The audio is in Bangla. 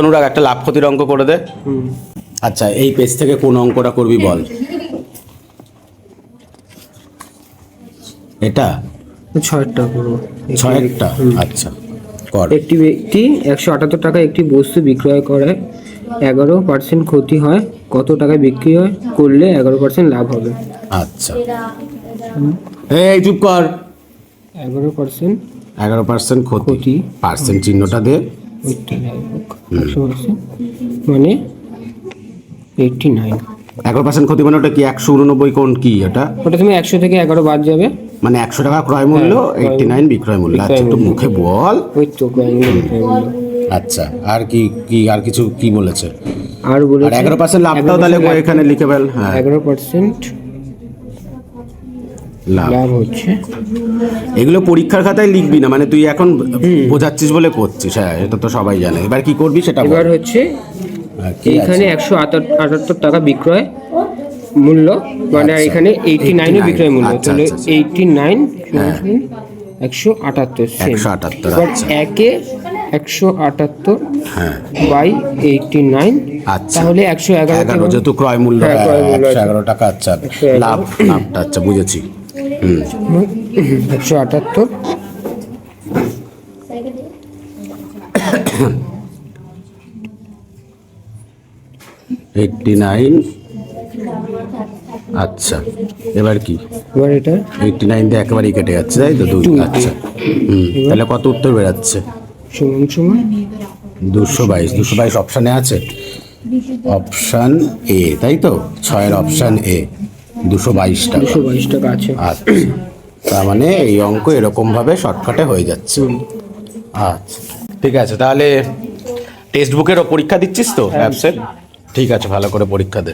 অনুরাগ একটা লাভ ক্ষতির অঙ্ক করে দে। আচ্ছা, এই পেজ থেকে কোন অঙ্কটা করবি বল। এটা 6টা করবো। 6টা। আচ্ছা কর। একটি ব্যক্তি 178 টাকা একটি বস্তু বিক্রয় করে, 11% ক্ষতি হয়, কত টাকায় বিক্রি করলে 11% লাভ হবে? আচ্ছা এই চুপ কর। 11% 11% ক্ষতি, ক্ষতি। পার্সেন্ট চিহ্নটা দে। 100% মানে 89। 11% ক্ষতি মানে ওটা কি 189 কোণ কি ওটা? ওটা তুমি 100 থেকে 11 বাদ যাবে, মানে 100 টাকা ক্রয় মূল্য, 89 বিক্রয় মূল্য। আচ্ছা একটু মুখে বল। ওই তো ক্রয় মূল্য। আচ্ছা আর কি কি আর কিছু কি বলেছে? আর বলেছে 11% লাভটাও তাহলে এখানে লিখে ফেল। হ্যাঁ 11% লাভ হচ্ছে। এগুলো পরীক্ষার খাতায় লিখবি না, মানে তুই এখন বোঝাচ্ছিস বলে করছিস। হ্যাঁ এটা তো সবাই জানে। এবার কি করবি সেটা বল। এবার হচ্ছে কি এখানে 178 টাকা বিক্রয় মূল্য, মানে আচ্ছা, এখানে 89 বিক্রয় মূল্য, আচ্ছা, তাহলে আচ্ছা, আচ্ছা। 89 হ্যাঁ। 178 178, এবার আচ্ছা। একে 178 হ্যাঁ বাই 89, আচ্ছা তাহলে 111 যেহেতু ক্রয় মূল্য। হ্যাঁ, ক্রয় মূল্য আছে। 111 টাকা। আচ্ছা 111 লাভটা আচ্ছা বুঝেছি। 178 89। আচ্ছা এবার কি? এবার এটা 89 দিয়ে একেবারেই কেটে যাচ্ছে তাই তো? আচ্ছা তাহলে কত উত্তর বেরাচ্ছে? সমান 222 অপশানে আছে। অপশান এ তাই তো? 6-এর অপশান এ 222 টাকা। 222 টাকা আছে। আচ্ছা তার মানে এই অঙ্ক এরকম ভাবে শর্টকাটে হয়ে যাচ্ছে। আচ্ছা ঠিক আছে, তাহলে টেক্সট বুকেরও পরীক্ষা দিচ্ছিস তো অ্যাপসের? ঠিক আছে, ভালো করে পরীক্ষা দে।